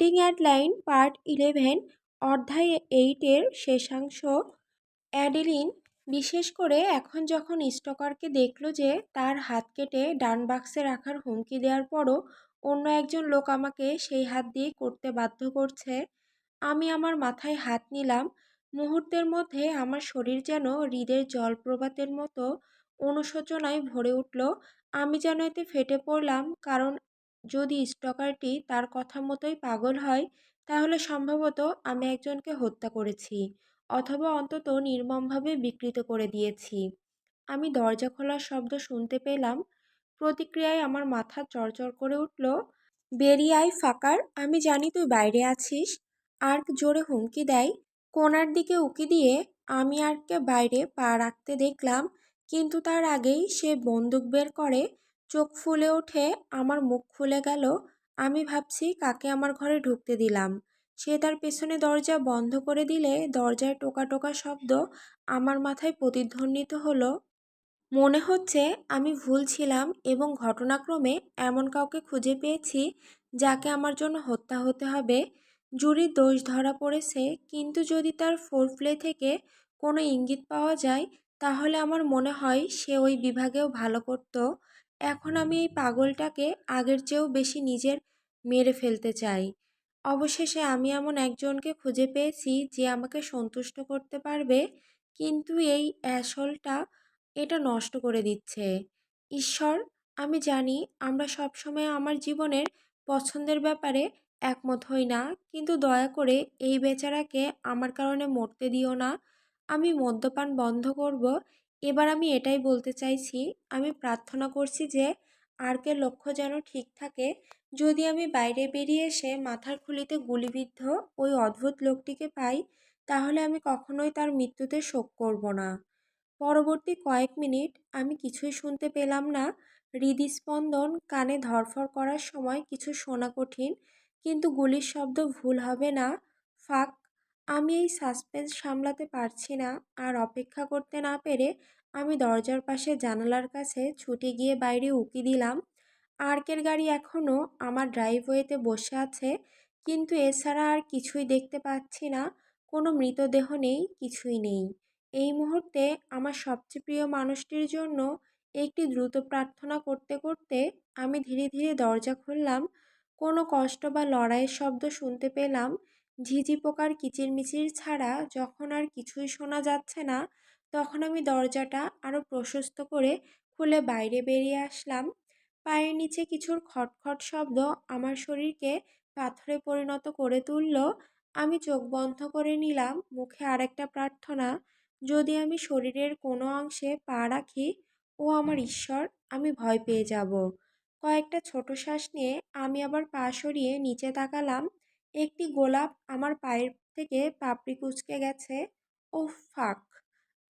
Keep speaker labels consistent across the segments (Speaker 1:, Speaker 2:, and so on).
Speaker 1: Haunting অ্যাডলাইন part 11 অধ্যায় 8-এর শেষাংশ। অ্যাডিলিন বিশেষ করে এখন যখন স্টকারকে দেখল যে তার হাত কেটে ডান বাক্সে রাখার হুমকি দেওয়ার পরও অন্য একজন লোক আমাকে সেই হাত দিয়ে করতে বাধ্য করছে, আমি আমার মাথায় হাত নিলাম। মুহূর্তের মধ্যে আমার শরীর যেন হৃদের জলপ্রপাতের মতো অনুশোচনায় ভরে উঠল। আমি যেন এতে ফেটে পড়লাম, কারণ যদি স্টকারটি তার কথা মতোই পাগল হয়, তাহলে সম্ভবত আমি একজনকে হত্যা করেছি, অথবা অন্তত নির্মমভাবে বিকৃত করে দিয়েছি। আমি দরজা খোলার শব্দ শুনতে পেলাম। প্রতিক্রিয়ায় আমার মাথা চড়চড় করে উঠল। বেরিয়ে আয় ফাকার, আমি জানি তুই বাইরে আছিস। আর্ক জোরে হুমকি দেয়। কোণার দিকে উকি দিয়ে আমি আর্ককে বাইরে পা রাখতে দেখলাম, কিন্তু তার আগেই সে বন্দুক বের করে। চোখ ফুলে ওঠে, আমার মুখ খুলে গেল। আমি ভাবছি কাকে আমার ঘরে ঢুকতে দিলাম। সে তার পেছনে দরজা বন্ধ করে দিলে দরজায় টোকা টোকা শব্দ আমার মাথায় প্রতিধ্বনিত হলো। মনে হচ্ছে আমি ভুল ছিলাম এবং ঘটনাক্রমে এমন কাউকে খুঁজে পেয়েছি যাকে আমার জন্য হত্যা হতে হবে। জুরির দোষ ধরা পড়েছে, কিন্তু যদি তার ফোরপ্লে থেকে কোনো ইঙ্গিত পাওয়া যায়, তাহলে আমার মনে হয় সে ওই বিভাগেও ভালো করত। এখন আমি এই পাগলটাকে আগের চেয়েও বেশি নিজের মেরে ফেলতে চাই। অবশেষে আমি এমন একজনকে খুঁজে পেয়েছি যে আমাকে সন্তুষ্ট করতে পারবে, কিন্তু এই অ্যাসলটা এটা নষ্ট করে দিচ্ছে। ঈশ্বর, আমি জানি আমরা সবসময় আমার জীবনের পছন্দের ব্যাপারে একমত হই না, কিন্তু দয়া করে এই বেচারাকে আমার কারণে মরতে দিও না। আমি মদ্যপান বন্ধ করব। এবার আমি এটাই বলতে চাইছি, আমি প্রার্থনা করছি যে আর্কের লক্ষ্য যেন ঠিক থাকে। যদি আমি বাইরে বেরিয়ে এসে মাথার খুলিতে গুলিবিদ্ধ ওই অদ্ভুত লোকটিকে পাই, তাহলে আমি কখনোই তার মৃত্যুতে শোক করব না। পরবর্তী কয়েক মিনিট আমি কিছুই শুনতে পেলাম না। হৃদস্পন্দন কানে ধড়ফড় করার সময় কিছু শোনা কঠিন, কিন্তু গুলির শব্দ ভুল হবে না। ফাক! আমি এই সাসপেন্স সামলাতে পারছি না। আর অপেক্ষা করতে না পেরে আমি দরজার পাশে জানালার কাছে ছুটে গিয়ে বাইরে উকি দিলাম। আর্কের গাড়ি এখনও আমার ড্রাইভওয়েতে বসে আছে, কিন্তু এছাড়া আর কিছুই দেখতে পাচ্ছি না। কোনো মৃতদেহ নেই, কিছুই নেই। এই মুহূর্তে আমার সবচেয়ে প্রিয় মানুষটির জন্য একটি দ্রুত প্রার্থনা করতে করতে আমি ধীরে ধীরে দরজা খুললাম। কোনো কষ্ট বা লড়াইয়ের শব্দ শুনতে পেলাম। ঝিঝি পোকার কিচিরমিচির ছাড়া যখন আর কিছুই শোনা যাচ্ছে না, তখন আমি দরজাটা আরও প্রশস্ত করে খুলে বাইরে বেরিয়ে আসলাম। পায়ের নিচে কিছুর খটখট শব্দ আমার শরীরকে পাথরে পরিণত করে তুলল। আমি চোখ বন্ধ করে নিলাম, মুখে আরেকটা প্রার্থনা। যদি আমি শরীরের কোনো অংশে পা রাখি, ও আমার ঈশ্বর, আমি ভয় পেয়ে যাব। কয়েকটা ছোট শ্বাস নিয়ে আমি আবার পা সরিয়ে নিচে তাকালাম। একটি গোলাপ আমার পায়ের থেকে পাপড়ি কুঁচকে গেছে। ওহ ফাক!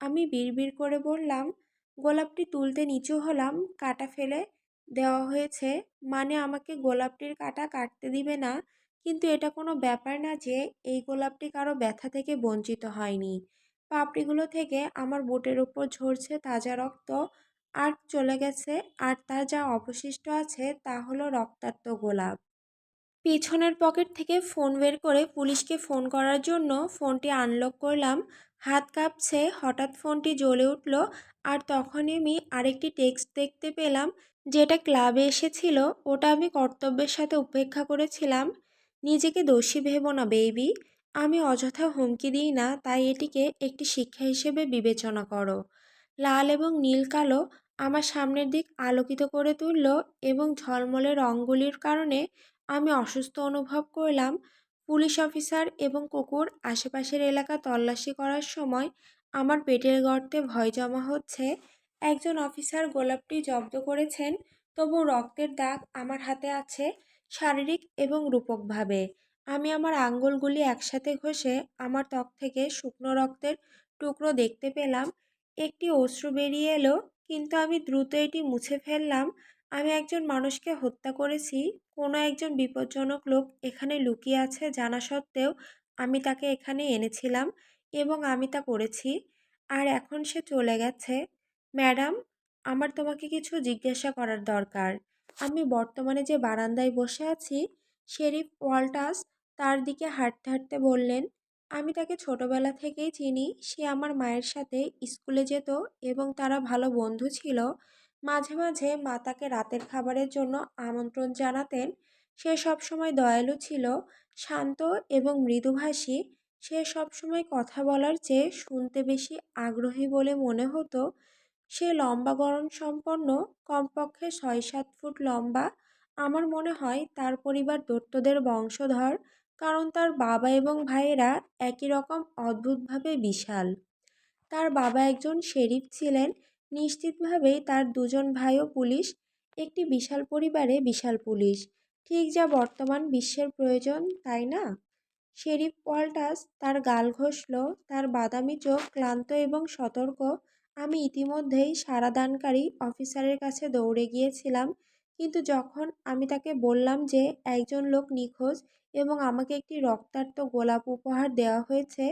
Speaker 1: আমি বিড়বিড় করে বললাম। গোলাপটি তুলতে নিচু হলাম। কাটা ফেলে দেওয়া হয়েছে, মানে আমাকে গোলাপটির কাটা কাটতে দিবে না। কিন্তু এটা কোনো ব্যাপার না যে এই গোলাপটি কারো ব্যথা থেকে বঞ্চিত হয়নি। পাপড়িগুলো থেকে আমার বুটের উপর ঝরছে তাজা রক্ত। আর চলে গেছে, আর তার যা অবশিষ্ট আছে তা হলো রক্তাক্ত গোলাপ। পেছনের পকেট থেকে ফোন বের করে পুলিশকে ফোন করার জন্য ফোনটি আনলক করলাম। হাত কাঁপছে। হঠাৎ ফোনটি জ্বলে উঠল, আর তখনই আমি আরেকটি টেক্সট দেখতে পেলাম, যেটা ক্লাবে এসেছিল। ওটা আমি কর্তব্যের সাথে উপেক্ষা করেছিলাম। নিজেকে দোষী ভেবো না বেবি। আমি অযথা হুমকি দিই না, তাই এটিকে একটি শিক্ষা হিসেবে বিবেচনা করো। লাল এবং নীল কালো আমার সামনের দিক আলোকিত করে তুলল, এবং ঝলমলে রঙগুলির কারণে আমি অসুস্থ অনুভব করলাম। পুলিশ অফিসার এবং কুকুর আশেপাশের এলাকা তল্লাশি করার সময় আমার পেটের গর্তে ভয় জমা হচ্ছে। একজন অফিসার গোলাপটি জব্দ করেছেন, তবু রক্তের দাগ আমার হাতে আছে, শারীরিক এবং রূপকভাবে। আমি আমার আঙ্গুলগুলি একসাথে ঘষে আমার ত্বক থেকে শুকনো রক্তের টুকরো দেখতে পেলাম। একটি অশ্রু বেরিয়ে এলো, কিন্তু আমি দ্রুত এটি মুছে ফেললাম। আমি একজন মানুষকে হত্যা করেছি। কোনো একজন বিপজ্জনক লোক এখানে লুকিয়ে আছে জানা সত্ত্বেও আমি তাকে এখানে এনেছিলাম, এবং আমি তা করেছি। আর এখন সে চলে গেছে। ম্যাডাম, আমার তোমাকে কিছু জিজ্ঞাসা করার দরকার। আমি বর্তমানে যে বারান্দায় বসে আছি, শেরিফ ওয়াল্টাস তার দিকে হাঁটতে হাঁটতে বললেন, আমি তাকে ছোটবেলা থেকেই চিনি। সে আমার মায়ের সাথে স্কুলে যেত এবং তারা ভালো বন্ধু ছিল। মাঝে মাঝে মা তাকে রাতের খাবারের জন্য আমন্ত্রণ জানাতেন। সে সবসময় দয়ালু ছিল, শান্ত এবং মৃদুভাষী। সে সবসময় কথা বলার চেয়ে শুনতে বেশি আগ্রহী বলে মনে হতো। সে লম্বা গড়ন সম্পন্ন, কমপক্ষে ৬-৭ ফুট লম্বা। আমার মনে হয় তার পরিবার দত্তদের বংশধর, কারণ তার বাবা এবং ভাইয়েরা একই রকম অদ্ভুতভাবে বিশাল। তার বাবা একজন শেরিফ ছিলেন। নিশ্চিতভাবেই তার দুজন ভাইও পুলিশ। একটি বিশাল পরিবারে বিশাল পুলিশ, ঠিক যা বর্তমান বিশ্বের প্রয়োজন, তাই না? শেরিফ ওয়াল্টাস তার গাল ঘষল। তার বাদামি চোখ ক্লান্ত এবং সতর্ক। আমি ইতিমধ্যেই সারাদানকারী অফিসারের কাছে দৌড়ে গিয়েছিলাম, কিন্তু যখন আমি তাকে বললাম যে একজন লোক নিখোঁজ এবং আমাকে একটি রক্তাক্ত গোলাপ উপহার দেওয়া হয়েছে,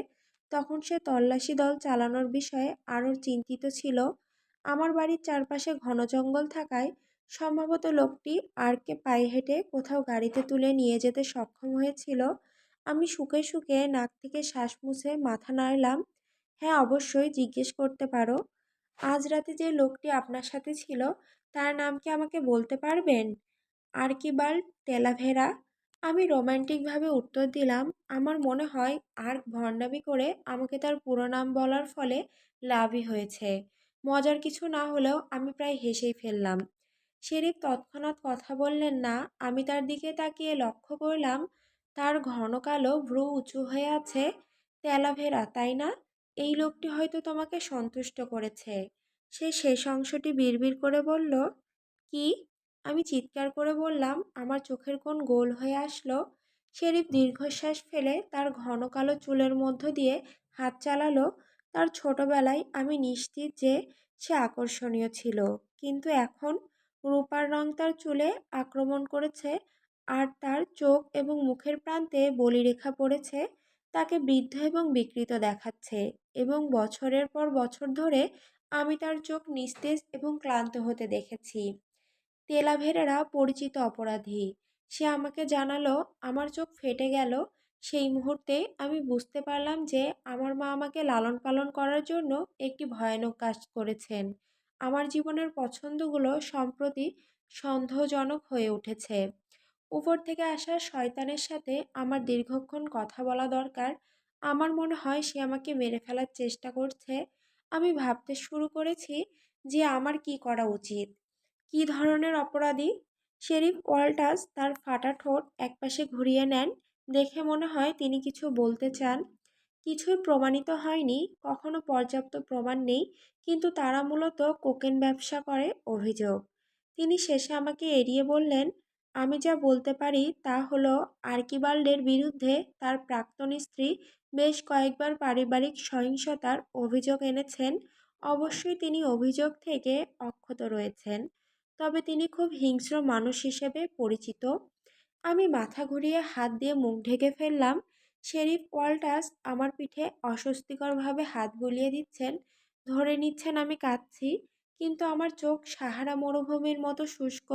Speaker 1: তখন সে তল্লাশি দল চালানোর বিষয়ে আরও চিন্তিত ছিল। আমার বাড়ির চারপাশে ঘন জঙ্গল থাকায় সম্ভবত লোকটি আরকে পায়ে হেঁটে কোথাও গাড়িতে তুলে নিয়ে যেতে সক্ষম হয়েছিল। আমি শুকে শুকে নাক থেকে শ্বাস মুছে মাথা নাড়লাম। হ্যাঁ, অবশ্যই জিজ্ঞেস করতে পারো। আজ রাতে যে লোকটি আপনার সাথে ছিল, তার নাম কি আমাকে বলতে পারবেন? আর্কিবাল্ড টেলাভেরা। আমি রোমান্টিকভাবে উত্তর দিলাম। আমার মনে হয় আর্ক ভণ্ডামি করে আমাকে তার পুরো নাম বলার ফলে লাভই হয়েছে। মজার কিছু না হলেও আমি প্রায় হেসেই ফেললাম। শেরিফ তৎক্ষণাৎ কথা বললেন না। আমি তার দিকে তাকিয়ে লক্ষ্য করলাম তার ঘন কালো ভ্রু উঁচু হয়ে আছে। টেলাভেরা, তাই না? এই লোকটি হয়তো তোমাকে সন্তুষ্ট করেছে। সে শেষ অংশটি বিড়বিড় করে বলল। কি? আমি চিৎকার করে বললাম। আমার চোখের কোণ গোল হয়ে আসলো। শেরিফ দীর্ঘশ্বাস ফেলে তার ঘন কালো চুলের মধ্য দিয়ে হাত চালালো। তার ছোটবেলায় আমি নিশ্চিত যে সে আকর্ষণীয় ছিল, কিন্তু এখন রূপার রং তার চুলে আক্রমণ করেছে, আর তার চোখ এবং মুখের প্রান্তে বলিরেখা পড়েছে। তাকে বৃদ্ধ এবং বিকৃত দেখাচ্ছে, এবং বছরের পর বছর ধরে আমি তার চোখ নিস্তেজ এবং ক্লান্ত হতে দেখেছি। তেলাভেরেরা পরিচিত অপরাধী। সে আমাকে জানালো। আমার চোখ ফেটে গেল। সেই মুহূর্তে আমি বুঝতে পারলাম যে আমার মা আমাকে লালন পালন করার জন্য একটি ভয়ানক কাজ করেছেন। আমার জীবনের পছন্দগুলো সম্প্রতি সন্দেহজনক হয়ে উঠেছে। উপর থেকে আসা শয়তানের সাথে আমার দীর্ঘক্ষণ কথা বলা দরকার। আমার মনে হয় সে আমাকে মেরে ফেলার চেষ্টা করছে। আমি ভাবতে শুরু করেছি যে আমার কি করা উচিত। কী ধরনের অপরাধী? শেরিফ ওয়াল্টাস তার ফাটা ঠোঁট একপাশে ঘুরিয়ে নেন। দেখে মনে হয় তিনি কিছু বলতে চান। কিছুই প্রমাণিত হয়নি, কখনো পর্যাপ্ত প্রমাণ নেই, কিন্তু তারা মূলত কোকেন ব্যবসা করে অভিযোগ। তিনি শেষে আমাকে এড়িয়ে বললেন, আমি যা বলতে পারি তা হলো আর্কিবাল্ডের বিরুদ্ধে তার প্রাক্তন স্ত্রী বেশ কয়েকবার পারিবারিক সহিংসতার অভিযোগ এনেছেন। অবশ্যই তিনি অভিযোগ থেকে অক্ষত রয়েছেন, তবে তিনি খুব হিংস্র মানুষ হিসেবে পরিচিত। আমি মাথা ঘুরিয়ে হাত দিয়ে মুখ ঢেকে ফেললাম। শেরিফ ওয়াল্টাস আমার পিঠে অস্বস্তিকরভাবে হাত বুলিয়ে দিচ্ছেন। ধরে নিচ্ছেন আমি কাঁদছি, কিন্তু আমার চোখ সাহারা মরুভূমির মতো শুষ্ক।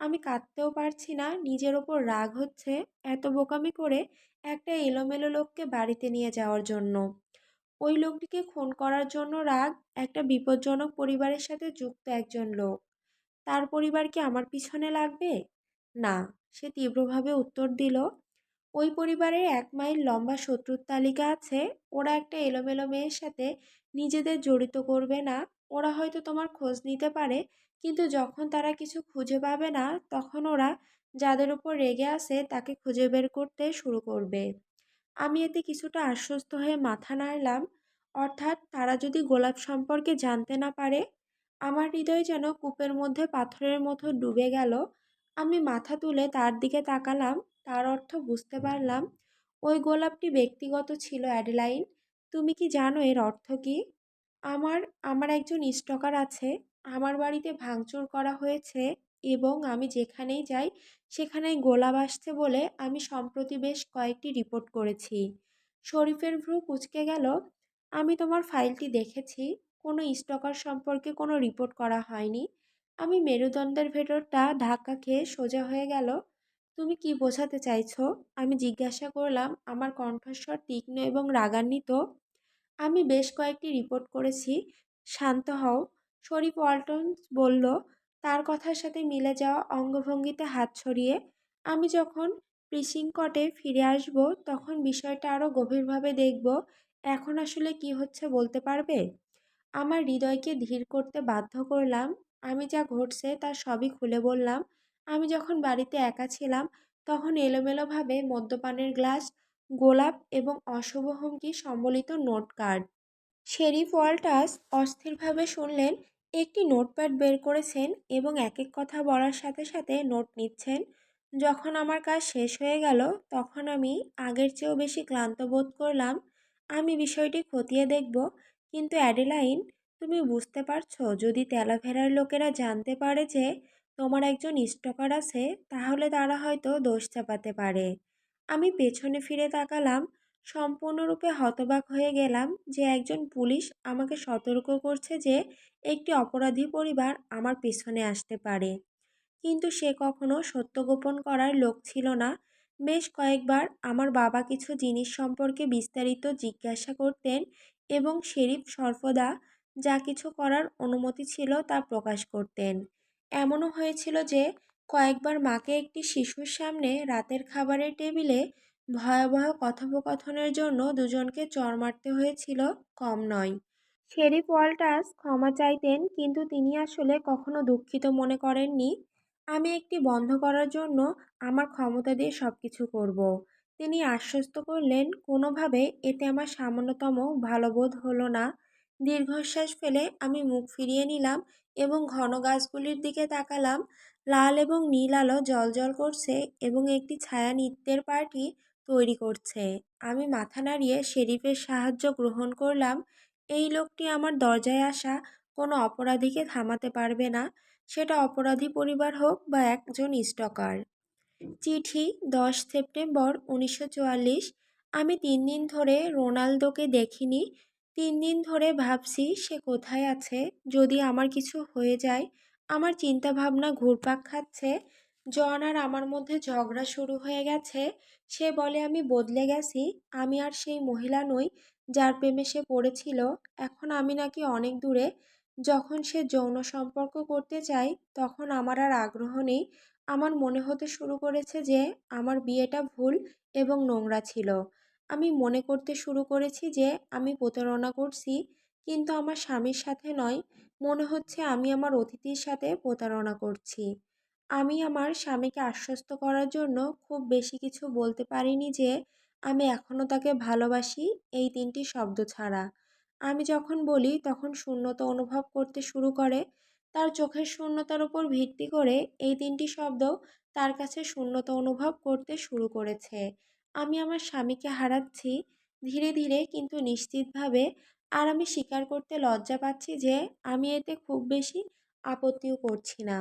Speaker 1: আমি কাঁদতেও পারছি না। নিজের ওপর রাগ হচ্ছে এত বোকামি করে একটা এলোমেলো লোককে বাড়িতে নিয়ে যাওয়ার জন্য। ওই লোকটিকে খুন করার জন্য রাগ, একটা বিপজ্জনক পরিবারের সাথে যুক্ত একজন লোক। তার পরিবার কি আমার পিছনে লাগবে? না। সে তীব্রভাবে উত্তর দিল। ওই পরিবারের ১ মাইল লম্বা শত্রুর তালিকা আছে। ওরা একটা এলোমেলো মেয়ের সাথে নিজেদের জড়িত করবে না। ওরা হয়তো তোমার খোঁজ নিতে পারে, কিন্তু যখন তারা কিছু খুঁজে পাবে না, তখন ওরা যাদের উপর রেগে আছে তাকে খুঁজে বের করতে শুরু করবে। আমি এতে কিছুটা আশ্বস্ত হয়ে মাথা নাড়লাম। অর্থাৎ তারা যদি গোলাপ সম্পর্কে জানতে না পারে। আমার হৃদয় যেন কূপের মধ্যে পাথরের মতো ডুবে গেল। আমি মাথা তুলে তার দিকে তাকালাম। তার অর্থ বুঝতে পারলাম। ওই গোলাপটি ব্যক্তিগত ছিল, অ্যাডেলাইন। তুমি কি জানো এর অর্থ কী? আমার আমার একজন স্টকার আছে। আমার বাড়িতে ভাঙচুর করা হয়েছে, এবং আমি যেখানেই যাই সেখানেই গোলাপ আসছে বলে আমি সম্প্রতি বেশ কয়েকটি রিপোর্ট করেছি। শরীফের ভ্রু কুঁচকে গেল। আমি তোমার ফাইলটি দেখেছি। কোনো স্টকার সম্পর্কে কোনো রিপোর্ট করা হয়নি। আমি মেরুদণ্ডের ভেতরটা ধাক্কা খেয়ে সোজা হয়ে গেল। তুমি কি বোঝাতে চাইছো? আমি জিজ্ঞাসা করলাম, আমার কণ্ঠস্বর তীক্ষ্ণ এবং রাগান্বিত। আমি বেশ কয়েকটি রিপোর্ট করেছি। শান্ত হও। শরীফ ওয়ালটন বলল, তার কথার সাথে মিলে যাওয়া অঙ্গভঙ্গিতে হাত ছড়িয়ে। আমি যখন প্রিসিংকটে ফিরে আসব, তখন বিষয়টা আরও গভীরভাবে দেখব। এখন আসলে কি হচ্ছে বলতে পারবে? আমার হৃদয়কে ধীর করতে বাধ্য করলাম। আমি যা ঘটছে তার সবই খুলে বললাম। আমি যখন বাড়িতে একা ছিলাম, তখন এলোমেলোভাবে মদ্যপানের গ্লাস, গোলাপ এবং অশুভ হুমকি সম্বলিত নোট কার্ড। শেরিফ ওয়াল্টাস অস্থিরভাবে শুনলেন। একটি নোটপ্যাড বের করেছেন এবং এক এক কথা বলার সাথে সাথে নোট নিচ্ছেন। যখন আমার কাজ শেষ হয়ে গেল, তখন আমি আগের চেয়েও বেশি ক্লান্ত বোধ করলাম। আমি বিষয়টি খতিয়ে দেখব। কিন্তু অ্যাডেলাইন, তুমি বুঝতে পারছো, যদি তেলাভেরার লোকেরা জানতে পারে যে তোমার একজন স্টকার আছে, তাহলে তারা হয়তো দোষ চাপাতে পারে। আমি পেছনে ফিরে তাকালাম। সম্পূর্ণরূপে হতবাক হয়ে গেলাম যে একজন পুলিশ আমাকে সতর্ক করছে যে একটি অপরাধী পরিবার আমার পিছনে আসতে পারে। কিন্তু সে কখনো সত্য গোপন করার লোক ছিল না। বেশ কয়েকবার আমার বাবা কিছু জিনিস সম্পর্কে বিস্তারিত জিজ্ঞাসা করতেন এবং শেরিফ সর্বদা যা কিছু করার অনুমতি ছিল তা প্রকাশ করতেন। এমনও হয়েছিল যে কয়েকবার মাকে একটি শিশুর সামনে রাতের খাবারের টেবিলে ভয়াবহ কথোপকথনের জন্য দুজনকে চড় মারতে হয়েছিল, কম নয়। শেরিফ ওয়াল্টাস ক্ষমা চাইতেন, কিন্তু তিনি আসলে কখনো দুঃখিত মনে করেননি। আমি একটি বন্ধ করার জন্য আমার ক্ষমতা দিয়ে সব কিছু করব। তিনি আশ্বস্ত করলেন, কোনোভাবে এতে আমার সামান্যতম ভালো বোধ হলো না। দীর্ঘশ্বাস ফেলে আমি মুখ ফিরিয়ে নিলাম এবং ঘন গাছগুলির দিকে তাকালাম। লাল এবং নীল আলো জ্বলজ্বল করছে এবং একটি ছায়া নৃত্যের পার্টি তৈরি করছে। আমি মাথা নাড়িয়ে শেরিফের সাহায্য গ্রহণ করলাম। এই লোকটি আমার দরজায় আসা কোনো অপরাধীকে থামাতে পারবে না, সেটা অপরাধী পরিবার হোক বা একজন স্টকার। চিঠি, 10 সেপ্টেম্বর 1944। আমি 3 দিন ধরে রোনালদোকে দেখিনি। 3 দিন ধরে ভাবছি সে কোথায় আছে। যদি আমার কিছু হয়ে যায়। আমার চিন্তাভাবনা ঘুরপাক খাচ্ছে। জন আর আমার মধ্যে ঝগড়া শুরু হয়ে গেছে। সে বলে আমি বদলে গেছি। আমি আর সেই মহিলা নই যার প্রেমে সে পড়েছিল। এখন আমি নাকি অনেক দূরে। যখন সে যৌন সম্পর্ক করতে চায়, তখন আমার আর আগ্রহ নেই। আমার মনে হতে শুরু করেছে যে আমার বিয়েটা ভুল এবং নোংরা ছিল। আমি মনে করতে শুরু করেছি যে আমি প্রতারণা করছি, কিন্তু আমার স্বামীর সাথে নয়। মনে হচ্ছে আমি আমার অতিথির সাথে প্রতারণা করছি। আমি আমার স্বামীকে আশ্বস্ত করার জন্য খুব বেশি কিছু বলতে পারিনি যে আমি এখনও তাকে ভালোবাসি, এই 3টি শব্দ ছাড়া। আমি যখন বলি, তখন শূন্যতা অনুভব করতে শুরু করে। তার চোখের শূন্যতার উপর ভিত্তি করে এই 3টি শব্দ তার কাছে শূন্যতা অনুভব করতে শুরু করেছে। আমি আমার স্বামীকে হারাচ্ছি, ধীরে ধীরে কিন্তু নিশ্চিতভাবে। আর আমি স্বীকার করতে লজ্জা পাচ্ছি যে আমি এতে খুব বেশি আপত্তিও করছি না।